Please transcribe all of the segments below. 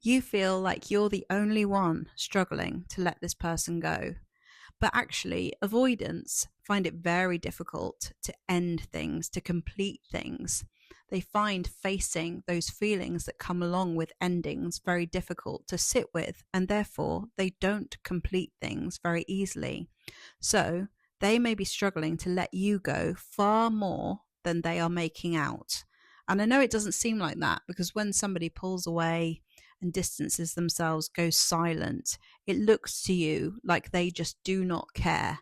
You feel like you're the only one struggling to let this person go. But actually, avoidants find it very difficult to end things, to complete things. They find facing those feelings that come along with endings very difficult to sit with, and therefore they don't complete things very easily. So they may be struggling to let you go far more than they are making out. And I know it doesn't seem like that, because when somebody pulls away and distances themselves, goes silent, it looks to you like they just do not care.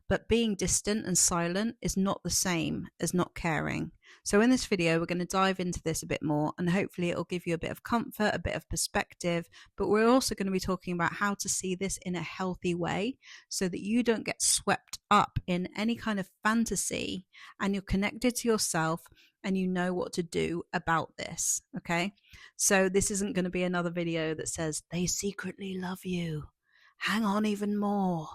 But being distant and silent is not the same as not caring. So in this video, we're going to dive into this a bit more, and hopefully it'll give you a bit of comfort, a bit of perspective. But we're also going to be talking about how to see this in a healthy way so that you don't get swept up in any kind of fantasy, and you're connected to yourself and you know what to do about this. Okay. So this isn't going to be another video that says they secretly love you, hang on even more,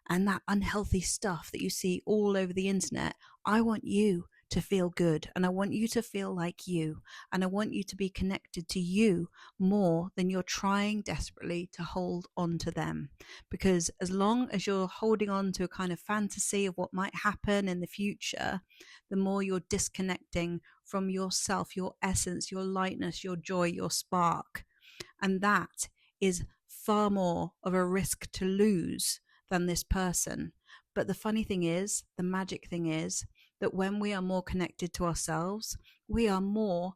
and that unhealthy stuff that you see all over the internet. I want you to feel good, and I want you to feel like you, and I want you to be connected to you more than you're trying desperately to hold on to them. Because as long as you're holding on to a kind of fantasy of what might happen in the future, the more you're disconnecting from yourself, your essence, your lightness, your joy, your spark. And that is far more of a risk to lose than this person. But the funny thing is, the magic thing is, that when we are more connected to ourselves, we are more,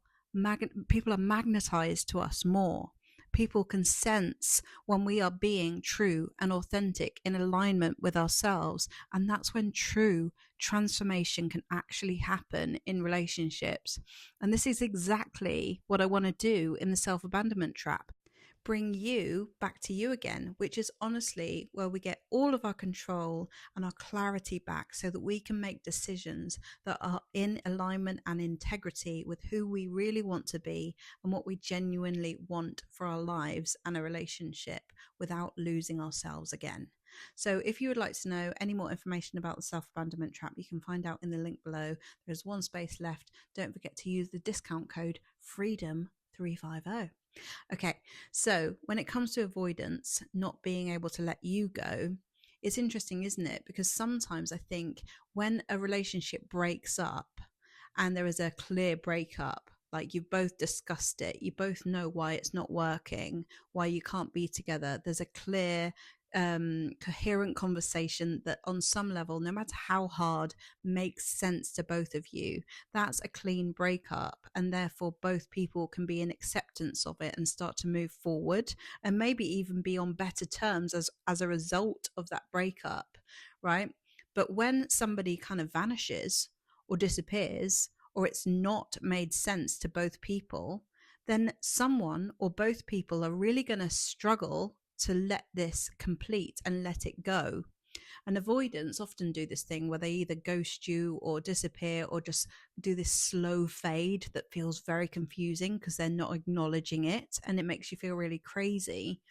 people are magnetized to us more. People can sense when we are being true and authentic in alignment with ourselves. And that's when true transformation can actually happen in relationships. And this is exactly what I want to do in the self-abandonment trap. Bring you back to you again, which is honestly where we get all of our control and our clarity back so that we can make decisions that are in alignment and integrity with who we really want to be and what we genuinely want for our lives and a relationship without losing ourselves again. So if you would like to know any more information about the self-abandonment trap, you can find out in the link below. There's one space left. Don't forget to use the discount code FREEDOM350. Okay, so when it comes to avoidance, not being able to let you go, it's interesting, isn't it? Because sometimes I think when a relationship breaks up and there is a clear breakup, like you've both discussed it, you both know why it's not working, why you can't be together, there's a clear coherent conversation that on some level, no matter how hard, makes sense to both of you. That's a clean breakup, and therefore both people can be in acceptance of it and start to move forward and maybe even be on better terms as a result of that breakup, right? But when somebody kind of vanishes or disappears, or it's not made sense to both people, then someone or both people are really going to struggle to let this complete and let it go. And avoidants often do this thing where they either ghost you or disappear or just do this slow fade that feels very confusing because they're not acknowledging it, and it makes you feel really crazy.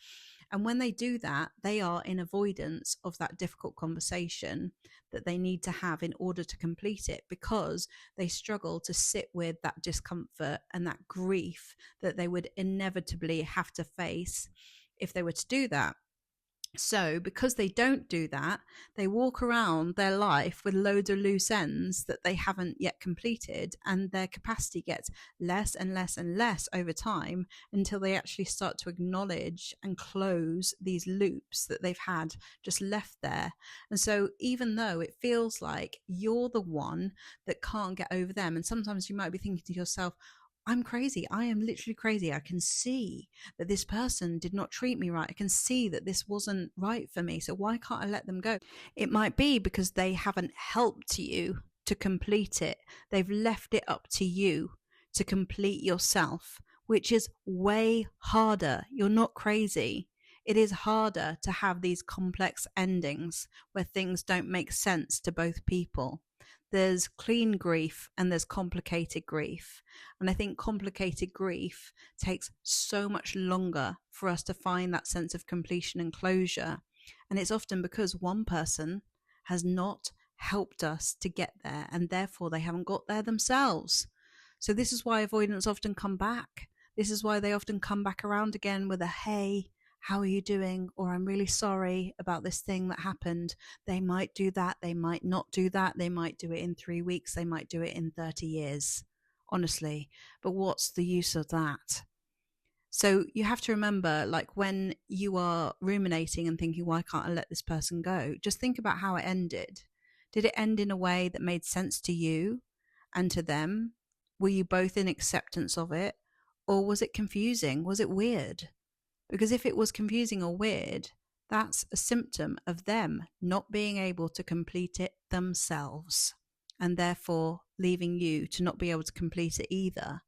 And when they do that, they are in avoidance of that difficult conversation that they need to have in order to complete it, because they struggle to sit with that discomfort and that grief that they would inevitably have to face if they were to do that. So because they don't do that, they walk around their life with loads of loose ends that they haven't yet completed, and their capacity gets less and less and less over time until they actually start to acknowledge and close these loops that they've had just left there. And so even though it feels like you're the one that can't get over them, and sometimes you might be thinking to yourself, I'm crazy. I am literally crazy. I can see that this person did not treat me right. I can see that this wasn't right for me. So why can't I let them go? It might be because they haven't helped you to complete it. They've left it up to you to complete yourself, which is way harder. You're not crazy. It is harder to have these complex endings where things don't make sense to both people. There's clean grief and there's complicated grief. And I think complicated grief takes so much longer for us to find that sense of completion and closure. And it's often because one person has not helped us to get there, and therefore they haven't got there themselves. So this is why avoidants often come back. This is why they often come back around again with a hey, how are you doing? Or I'm really sorry about this thing that happened. They might do that. They might not do that. They might do it in 3 weeks. They might do it in 30 years, honestly. But what's the use of that? So you have to remember, like when you are ruminating and thinking, why can't I let this person go? Just think about how it ended. Did it end in a way that made sense to you and to them? Were you both in acceptance of it? Or was it confusing? Was it weird? Because if it was confusing or weird, that's a symptom of them not being able to complete it themselves, and therefore leaving you to not be able to complete it either,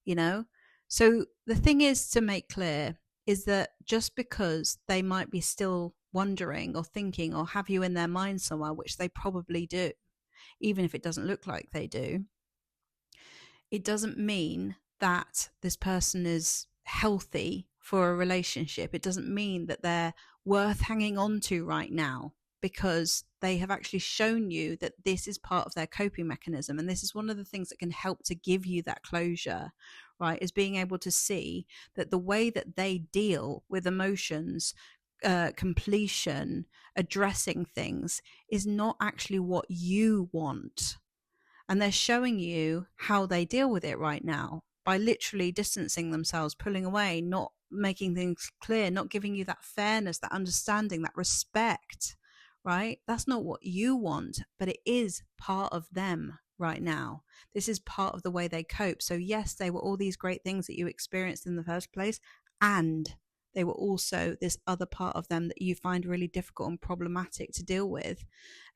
you know? So the thing is to make clear is that just because they might be still wondering or thinking or have you in their mind somewhere, which they probably do, even if it doesn't look like they do, it doesn't mean that this person is healthy for a relationship. It doesn't mean that they're worth hanging on to right now, because they have actually shown you that this is part of their coping mechanism. And this is one of the things that can help to give you that closure, right? Is being able to see that the way that they deal with emotions, completion, addressing things, is not actually what you want. And they're showing you how they deal with it right now by literally distancing themselves, pulling away, not making things clear, not giving you that fairness, that understanding, that respect, right? That's not what you want, but it is part of them right now. This is part of the way they cope. So yes, they were all these great things that you experienced in the first place, and they were also this other part of them that you find really difficult and problematic to deal with.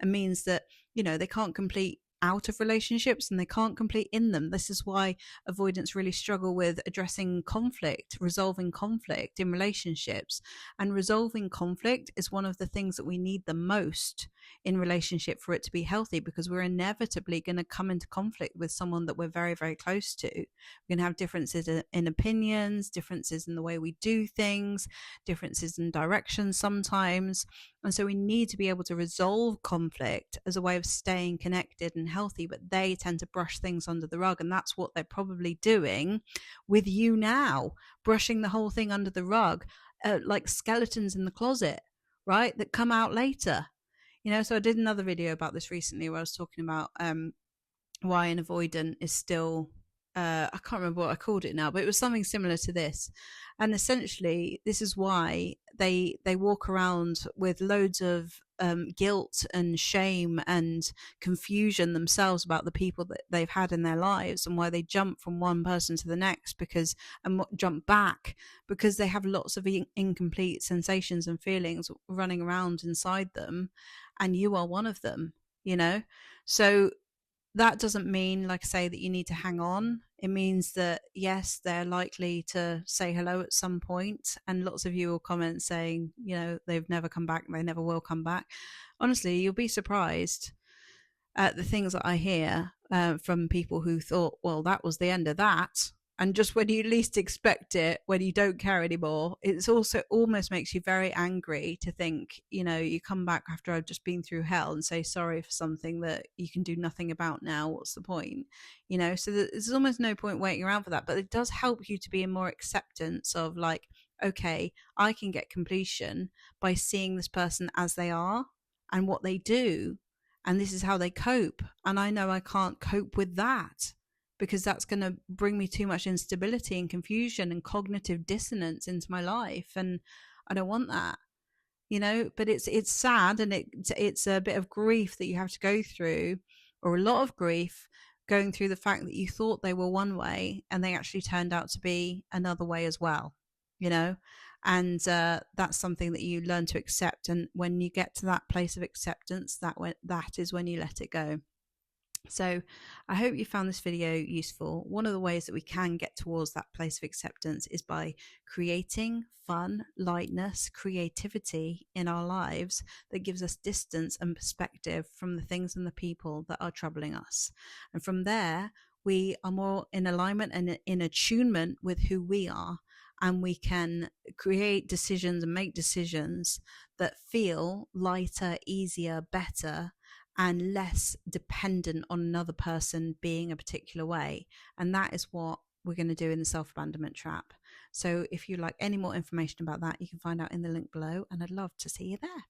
It means that, you know, they can't complete out of relationships and they can't complete in them. This is why avoidants really struggle with addressing conflict, resolving conflict in relationships. And resolving conflict is one of the things that we need the most in relationship for it to be healthy, because we're inevitably going to come into conflict with someone that we're very, very close to. We're going to have differences in opinions, differences in the way we do things, differences in direction sometimes. And so we need to be able to resolve conflict as a way of staying connected and healthy, but they tend to brush things under the rug. And that's what they're probably doing with you now, brushing the whole thing under the rug, like skeletons in the closet, right? That come out later. You know, so I did another video about this recently where I was talking about why an avoidant is still, I can't remember what I called it now, but it was something similar to this. And essentially, this is why they walk around with loads of guilt and shame and confusion themselves about the people that they've had in their lives, and why they jump from one person to the next, because and jump back because they have lots of incomplete sensations and feelings running around inside them, and you are one of them, you know. So that doesn't mean, like I say, that you need to hang on. It means that, yes, they're likely to say hello at some point. And lots of you will comment saying, you know, they've never come back, they never will come back. Honestly, you'll be surprised at the things that I hear from people who thought, well, that was the end of that. And just when you least expect it, when you don't care anymore, it's also almost makes you very angry to think, you know, you come back after I've just been through hell and say sorry for something that you can do nothing about now. What's the point? You know, so there's almost no point waiting around for that. But it does help you to be in more acceptance of, like, okay, I can get completion by seeing this person as they are and what they do. And this is how they cope. And I know I can't cope with that, because that's going to bring me too much instability and confusion and cognitive dissonance into my life. And I don't want that, you know. But it's sad, and it's a bit of grief that you have to go through, or a lot of grief, going through the fact that you thought they were one way and they actually turned out to be another way as well, you know. And that's something that you learn to accept. And when you get to that place of acceptance, that is when you let it go. So I hope you found this video useful. One of the ways that we can get towards that place of acceptance is by creating fun, lightness, creativity in our lives that gives us distance and perspective from the things and the people that are troubling us. And from there, we are more in alignment and in attunement with who we are. And we can create decisions and make decisions that feel lighter, easier, better, and less dependent on another person being a particular way. And that is what we're going to do in the self abandonment trap. So if you like any more information about that, you can find out in the link below, and I'd love to see you there.